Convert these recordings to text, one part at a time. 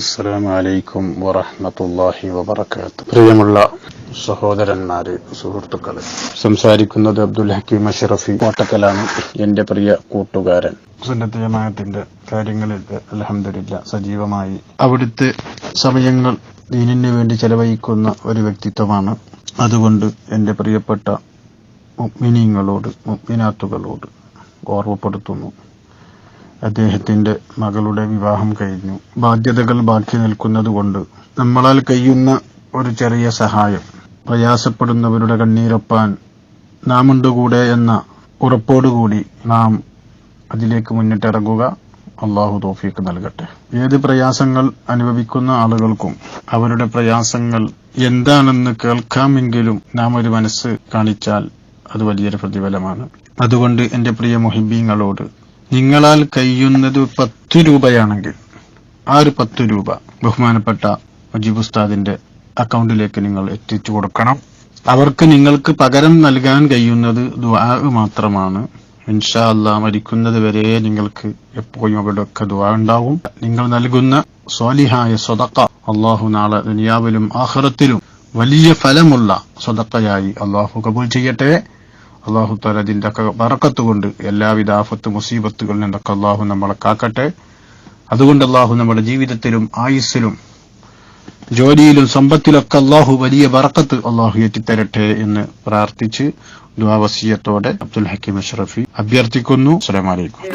അസ്സലാമു അലൈക്കും വറഹ്മത്തുള്ളാഹി വബറകാതുഹു. പ്രിയമുള്ള സഹോദരന്മാരെ, സുഹൃത്തുക്കളെ, സംസാരിക്കുന്നത് അബ്ദുൽ ഹക്കീം അഷ്റഫി കോട്ടക്കലാണ്. എന്റെ പ്രിയ കൂട്ടുകാരൻ. സുന്നത്ത് ജമാഅത്തിന്റെ കാര്യങ്ങളിൽ അൽഹംദുലില്ലാഹ് സജീവമായി അവിടുത്തെ സമയങ്ങൾ ദീനിനു വേണ്ടി ചെലവഴിക്കുന്ന ഒരു വ്യക്തിത്വമാണ്. അതുകൊണ്ട് എന്റെ പ്രിയപ്പെട്ട മുഅ്മിനീങ്ങളോട് മുഅ്മിനാത്തുകളോട് ഓർമ്മപ്പെടുത്തുന്നു, അദ്ദേഹത്തിന്റെ മകളുടെ വിവാഹം കഴിഞ്ഞു. ബാധ്യതകൾ ബാക്കി നിൽക്കുന്നതുകൊണ്ട് നമ്മളാൽ കഴിയുന്ന ഒരു ചെറിയ സഹായം, പ്രയാസപ്പെടുന്നവരുടെ കണ്ണീരൊപ്പാൻ നാം ഉണ്ട് കൂടെ എന്ന ഉറപ്പോടുകൂടി നാം അതിലേക്ക് മുന്നിട്ടിറങ്ങുക. അള്ളാഹു തൗഫീഖ് നൽകട്ടെ. ഏത് പ്രയാസങ്ങൾ അനുഭവിക്കുന്ന ആളുകൾക്കും അവരുടെ പ്രയാസങ്ങൾ എന്താണെന്ന് കേൾക്കാമെങ്കിലും നാം ഒരു മനസ്സ് കാണിച്ചാൽ അത് വലിയൊരു പ്രതിഫലമാണ്. അതുകൊണ്ട് എന്റെ പ്രിയ മുഹിബീങ്ങളോട്, നിങ്ങളാൽ കഴിയുന്നത് 10 രൂപയാണെങ്കിൽ ആ ഒരു 10 രൂപ ബഹുമാനപ്പെട്ട മുജീബ് ഉസ്താദിന്റെ അക്കൗണ്ടിലേക്ക് നിങ്ങൾ എത്തിച്ചു കൊടുക്കണം. അവർക്ക് നിങ്ങൾക്ക് പകരം നൽകാൻ കഴിയുന്നത് ദുആ മാത്രമാണ്. ഇൻഷാ അല്ലാഹ് മരിക്കുന്നത് വരെ നിങ്ങൾക്ക് എപ്പോഴും അവിടെയൊക്കെ ദുആ ഉണ്ടാവും. നിങ്ങൾ നൽകുന്ന സ്വാലിഹായ സ്വതക്ക അള്ളാഹു നാളെ ദുനിയാവിലും ആഖിറത്തിലും വലിയ ഫലമുള്ള സ്വതക്കയായി അള്ളാഹു കബൂൽ ചെയ്യട്ടെ. അള്ളാഹു തആല അതിന്റെ ബറക്കത്ത് കൊണ്ട് എല്ലാവിധ ആഫത്ത് മുസീബത്തുകളിൽ നിന്നൊക്കെ അള്ളാഹു നമ്മളെ കാക്കട്ടെ. അതുകൊണ്ട് അള്ളാഹു നമ്മുടെ ജീവിതത്തിലും ആയുസ്സിലും ജോലിയിലും സമ്പത്തിലൊക്കെ അള്ളാഹു വലിയ ബറക്കത്ത് അള്ളാഹു ഏറ്റിത്തരട്ടെ എന്ന് പ്രാർത്ഥിച്ച് ദുആ വസിയത്തോടെ അബ്ദുൽ ഹക്കീം അഷ്റഫി അഭ്യർത്ഥിക്കുന്നു. അസ്സലാമു അലൈക്കും.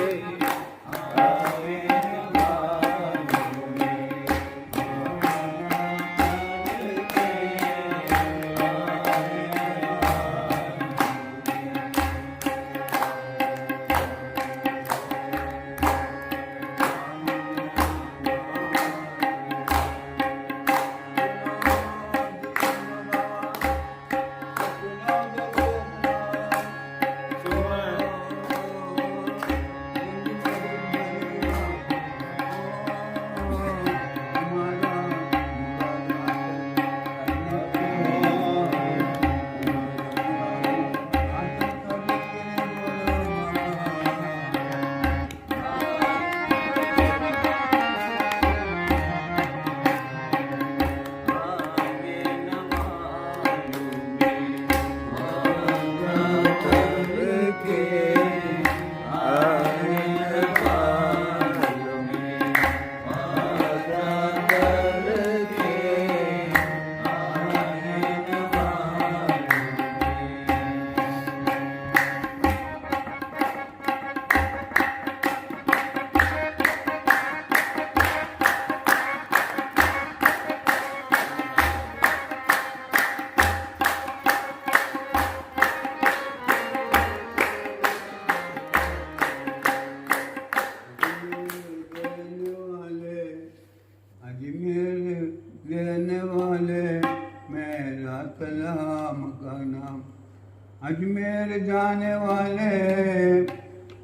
अजमेर जाने वाले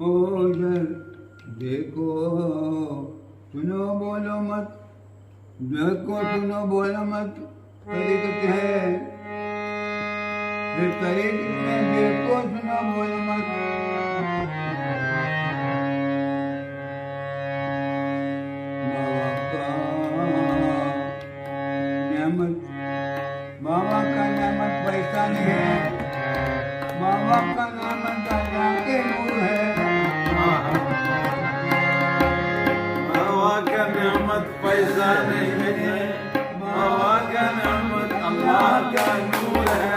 उधर देखो, सुनो बोलो मत, देखो सुनो बोलो मत, तरीक़त है ये तरीक़ में, देखो सुनो बोलो मत। बाबा का नेमत पैसा नहीं है, बाबा का नेमत दादा के नूर है। बाबा का नेमत पैसा नहीं है, बाबा का नेमत अल्लाह का नूर है।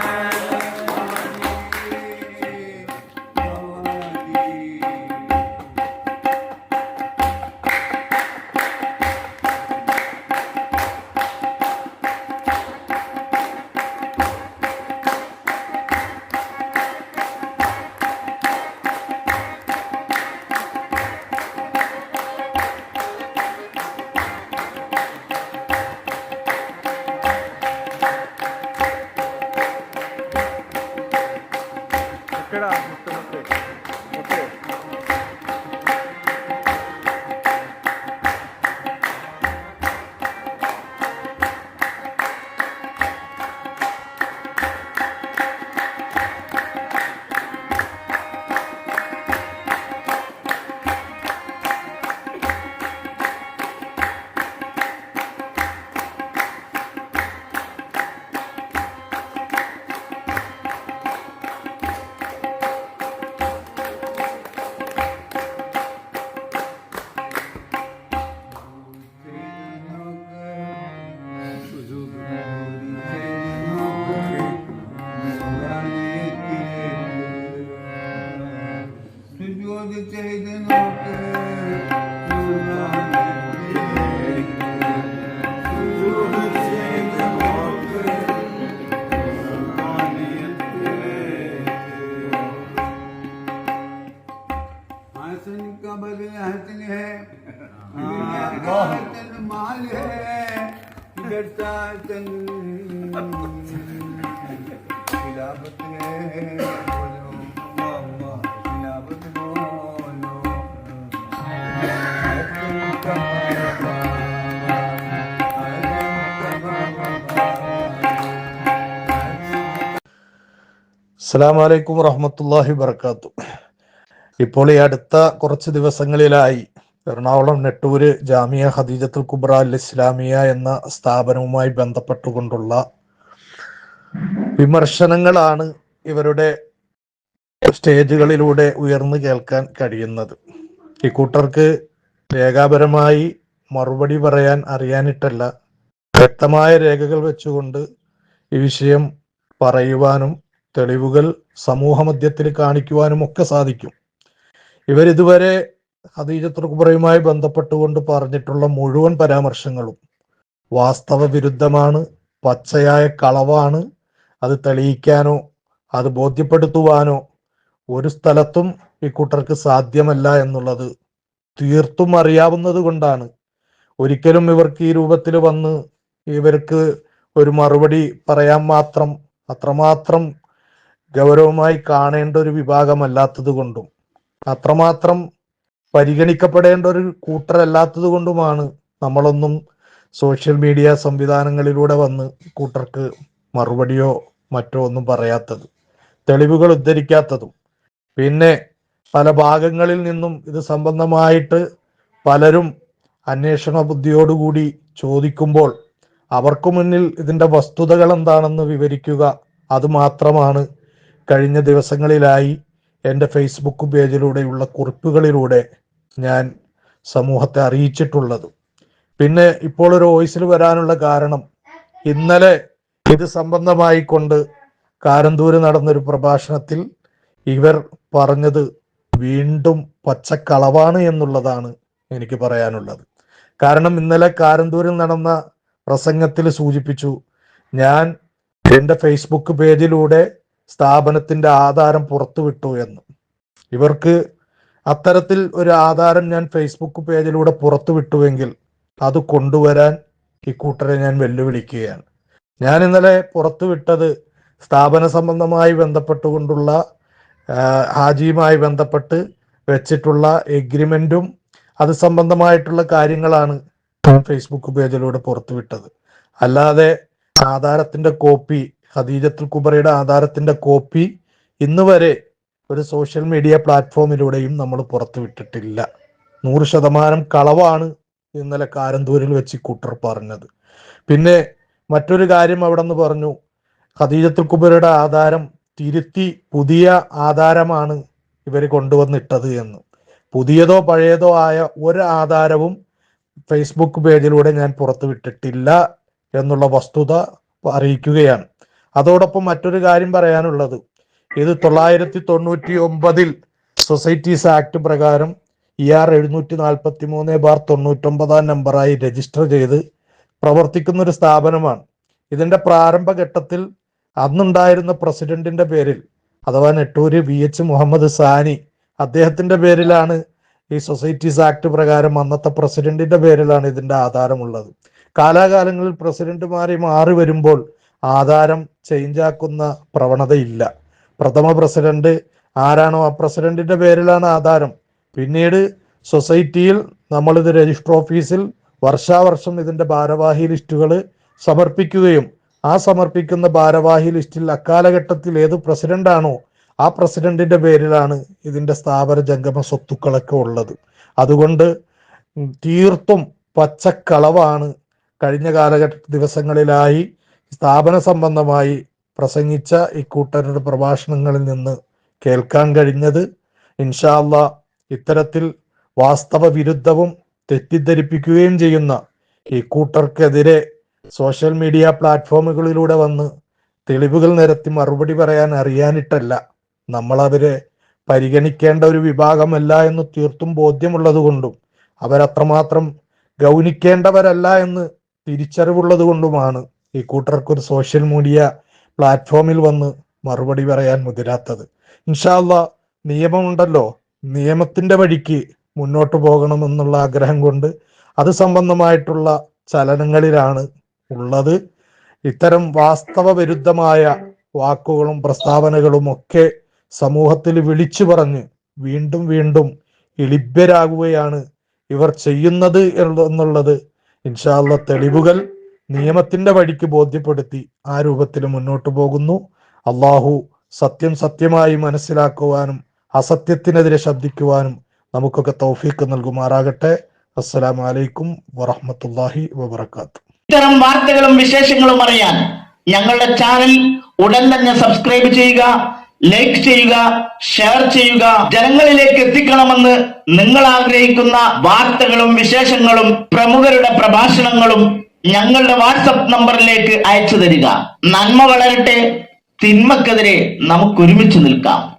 അസ്സലാമു അലൈക്കും വറഹ്മത്തുള്ളാഹി വബറകാതുഹു. ഇപ്പോൾ ഈ അടുത്ത കുറച്ച് ദിവസങ്ങളിലായി എറണാകുളം നെട്ടൂര് ജാമിയ ഖദീജത്തുൽ കുബ്ര അൽ ഇസ്ലാമിയ എന്ന സ്ഥാപനവുമായി ബന്ധപ്പെട്ടുകൊണ്ടുള്ള വിമർശനങ്ങളാണ് ഇവരുടെ സ്റ്റേജുകളിലൂടെ ഉയർന്നു കേൾക്കാൻ കഴിയുന്നത്. ഇക്കൂട്ടർക്ക് രേഖാപരമായി മറുപടി പറയാൻ അറിയാനിട്ടല്ല, വ്യക്തമായ രേഖകൾ വെച്ചുകൊണ്ട് ഈ വിഷയം പറയുവാനും തെളിവുകൾ സമൂഹ മധ്യത്തിൽ കാണിക്കുവാനും ഒക്കെ സാധിക്കും. ഇവരിതുവരെ ഖദീജത്തുൽ കുബ്രയുമായി ബന്ധപ്പെട്ടുകൊണ്ട് പറഞ്ഞിട്ടുള്ള മുഴുവൻ പരാമർശങ്ങളും വാസ്തവ വിരുദ്ധമാണ്, പച്ചയായ കളവാണ്. അത് തെളിയിക്കാനോ അത് ബോധ്യപ്പെടുത്തുവാനോ ഒരു സ്ഥലത്തും ഇക്കൂട്ടർക്ക് സാധ്യമല്ല എന്നുള്ളത് തീർത്തും അറിയാവുന്നത് കൊണ്ടാണ് ഒരിക്കലും ഇവർക്ക് ഈ രൂപത്തിൽ വന്ന് ഇവർക്ക് ഒരു മറുപടി പറയാൻ മാത്രം അത്രമാത്രം ഗൗരവമായി കാണേണ്ട ഒരു വിഭാഗമല്ലാത്തത് കൊണ്ടും അത്രമാത്രം പരിഗണിക്കപ്പെടേണ്ട ഒരു കൂട്ടരല്ലാത്തത് കൊണ്ടുമാണ് നമ്മളൊന്നും സോഷ്യൽ മീഡിയ സംവിധാനങ്ങളിലൂടെ വന്ന് കൂട്ടർക്ക് മറുപടിയോ മറ്റോ ഒന്നും പറയാത്തത്, തെളിവുകൾ ഉദ്ധരിക്കാത്തതും. പിന്നെ പല ഭാഗങ്ങളിൽ നിന്നും ഇത് സംബന്ധമായിട്ട് പലരും അന്വേഷണ ബുദ്ധിയോടുകൂടി ചോദിക്കുമ്പോൾ അവർക്ക് മുന്നിൽ ഇതിന്റെ വസ്തുതകൾ എന്താണെന്ന് വിവരിക്കുക, അത് മാത്രമാണ് കഴിഞ്ഞ ദിവസങ്ങളിലായി എൻ്റെ ഫേസ്ബുക്ക് പേജിലൂടെയുള്ള കുറിപ്പുകളിലൂടെ ഞാൻ സമൂഹത്തെ അറിയിച്ചിട്ടുള്ളത്. പിന്നെ ഇപ്പോൾ ഒരു വോയിസിൽ വരാനുള്ള കാരണം, ഇന്നലെ ഇത് സംബന്ധമായി കൊണ്ട് കാരന്തൂര് നടന്നൊരു പ്രഭാഷണത്തിൽ ഇവർ പറഞ്ഞത് വീണ്ടും പച്ചക്കളവാണ് എന്നുള്ളതാണ് എനിക്ക് പറയാനുള്ളത്. കാരണം ഇന്നലെ കാരന്തൂരിൽ നടന്ന പ്രസംഗത്തിൽ സൂചിപ്പിച്ചു, ഞാൻ എൻ്റെ ഫേസ്ബുക്ക് പേജിലൂടെ സ്ഥാപനത്തിന്റെ ആധാരം പുറത്തുവിട്ടു എന്ന്. ഇവർക്ക് അത്തരത്തിൽ ഒരു ആധാരം ഞാൻ ഫേസ്ബുക്ക് പേജിലൂടെ പുറത്തുവിട്ടുവെങ്കിൽ അത് കൊണ്ടുവരാൻ ഇക്കൂട്ടരെ ഞാൻ വെല്ലുവിളിക്കുകയാണ്. ഞാൻ ഇന്നലെ പുറത്തുവിട്ടത് സ്ഥാപന സംബന്ധമായി ബന്ധപ്പെട്ടുകൊണ്ടുള്ള ഹാജിയുമായി ബന്ധപ്പെട്ട് വെച്ചിട്ടുള്ള എഗ്രിമെന്റും അത് സംബന്ധമായിട്ടുള്ള കാര്യങ്ങളാണ് ഫേസ്ബുക്ക് പേജിലൂടെ പുറത്തുവിട്ടത്. അല്ലാതെ ആധാരത്തിന്റെ കോപ്പി, ഖദീജത്തുൽ കുബ്രയുടെ ആധാരത്തിന്റെ കോപ്പി ഇന്ന് വരെ ഒരു സോഷ്യൽ മീഡിയ പ്ലാറ്റ്ഫോമിലൂടെയും നമ്മൾ പുറത്തുവിട്ടിട്ടില്ല. 100% കളവാണ് ഇന്നലെ കാരന്തൂരിൽ വെച്ച് കൂട്ടർ പറഞ്ഞത്. പിന്നെ മറ്റൊരു കാര്യം അവിടെ നിന്ന് പറഞ്ഞു, ഖദീജത്തുൽ കുബ്രയുടെ ആധാരം തിരുത്തി പുതിയ ആധാരമാണ് ഇവർ കൊണ്ടുവന്നിട്ടത് എന്ന്. പുതിയതോ പഴയതോ ആയ ഒരു ആധാരവും ഫേസ്ബുക്ക് പേജിലൂടെ ഞാൻ പുറത്തുവിട്ടിട്ടില്ല എന്നുള്ള വസ്തുത അറിയിക്കുകയാണ്. അതോടൊപ്പം മറ്റൊരു കാര്യം പറയാനുള്ളത്, ഇത് 999 സൊസൈറ്റീസ് ആക്ട് പ്രകാരം ER 743/99 നമ്പറായി രജിസ്റ്റർ ചെയ്ത് പ്രവർത്തിക്കുന്ന ഒരു സ്ഥാപനമാണ്. ഇതിന്റെ പ്രാരംഭഘട്ടത്തിൽ അന്നുണ്ടായിരുന്ന പ്രസിഡന്റിന്റെ പേരിൽ, അഥവാ നെട്ടൂര് VH മുഹമ്മദ് സാനി, അദ്ദേഹത്തിന്റെ പേരിലാണ് ഈ സൊസൈറ്റീസ് ആക്ട് പ്രകാരം അന്നത്തെ പ്രസിഡന്റിന്റെ പേരിലാണ് ഇതിന്റെ ആധാരമുള്ളത്. കാലാകാലങ്ങളിൽ പ്രസിഡന്റുമാരെ മാറി വരുമ്പോൾ ആധാരം ചേഞ്ച് ആക്കുന്ന പ്രവണതയില്ല. പ്രഥമ പ്രസിഡന്റ് ആരാണോ ആ പ്രസിഡന്റിന്റെ പേരിലാണ് ആധാരം. പിന്നീട് സൊസൈറ്റിയിൽ നമ്മളിത് രജിസ്റ്റർ ഓഫീസിൽ വർഷാവർഷം ഇതിന്റെ ഭാരവാഹി ലിസ്റ്റുകൾ സമർപ്പിക്കുകയും ആ സമർപ്പിക്കുന്ന ഭാരവാഹി ലിസ്റ്റിൽ അക്കാലഘട്ടത്തിൽ ഏത് പ്രസിഡന്റാണോ ആ പ്രസിഡന്റിന്റെ പേരിലാണ് ഇതിന്റെ സ്ഥാപന ജംഗമ സ്വത്തുക്കളൊക്കെ ഉള്ളത്. അതുകൊണ്ട് തീർത്തും പച്ചക്കളവാണ് കഴിഞ്ഞ ദിവസങ്ങളിലായി സ്ഥാപന സംബന്ധമായി പ്രസംഗിച്ച ഇക്കൂട്ടരുടെ പ്രഭാഷണങ്ങളിൽ നിന്ന് കേൾക്കാൻ കഴിഞ്ഞത്. ഇൻഷാ അല്ലാഹ് ഇത്തരത്തിൽ വാസ്തവ വിരുദ്ധവും തെറ്റിദ്ധരിപ്പിക്കുകയും ചെയ്യുന്ന ഈ കൂട്ടർക്കെതിരെ സോഷ്യൽ മീഡിയ പ്ലാറ്റ്ഫോമുകളിലൂടെ വന്ന് തെളിവുകൾ നിരത്തി മറുപടി പറയാൻ അറിയാനിട്ടല്ല, നമ്മളവരെ പരിഗണിക്കേണ്ട ഒരു വിഭാഗമല്ല എന്ന് തീർത്തും ബോധ്യമുള്ളത് കൊണ്ടും അവരത്രമാത്രം ഗൗനിക്കേണ്ടവരല്ല എന്ന് തിരിച്ചറിവുള്ളത് കൊണ്ടുമാണ് ഈ കൂട്ടർക്കൊരു സോഷ്യൽ മീഡിയ പ്ലാറ്റ്ഫോമിൽ വന്ന് മറുപടി പറയാൻ മുതിരാത്തത്. ഇൻഷാ അല്ലാഹ് നിയമമുണ്ടല്ലോ, നിയമത്തിന്റെ വഴിക്ക് മുന്നോട്ട് പോകണമെന്നുള്ള ആഗ്രഹം കൊണ്ട് അത് സംബന്ധമായിട്ടുള്ള ചലനങ്ങളിലാണ് ഉള്ളത്. ഇത്തരം വാസ്തവ വിരുദ്ധമായ വാക്കുകളും പ്രസ്താവനകളും ഒക്കെ സമൂഹത്തിൽ വിളിച്ചു പറഞ്ഞ് വീണ്ടും വീണ്ടും ലഭ്യരാകുകയാണ് ഇവർ ചെയ്യുന്നത് എന്നുള്ളത് ഇൻഷാ അല്ലാഹ് തെളിവുകൾ നിയമത്തിന്റെ വഴിക്ക് ബോധ്യപ്പെടുത്തി ആ രൂപത്തിൽ മുന്നോട്ട് പോകുന്നു. അള്ളാഹു സത്യം സത്യമായി മനസ്സിലാക്കുവാനും അസത്യത്തിനെതിരെ ശബ്ദിക്കുവാനും നമുക്കൊക്കെ തൗഫീഖ് നൽകുമാറാകട്ടെ. അസ്സലാമു അലൈക്കും വറഹ്മത്തുള്ളാഹി വബറകാതുഹു. ഇത്തരം വാർത്തകളും വിശേഷങ്ങളും അറിയാൻ ഞങ്ങളുടെ ചാനൽ ഉടൻ തന്നെ സബ്സ്ക്രൈബ് ചെയ്യുക, ലൈക്ക് ചെയ്യുക, ഷെയർ ചെയ്യുക. ജനങ്ങളിലേക്ക് എത്തിക്കണമെന്ന് നിങ്ങൾ ആഗ്രഹിക്കുന്ന വാർത്തകളും വിശേഷങ്ങളും പ്രമുഖരുടെ പ്രഭാഷണങ്ങളും ഞങ്ങളുടെ വാട്സപ്പ് നമ്പറിലേക്ക് അയച്ചു തരിക. നന്മ വളരട്ടെ, തിന്മക്കെതിരെ നമുക്ക് ഒരുമിച്ച് നിൽക്കാം.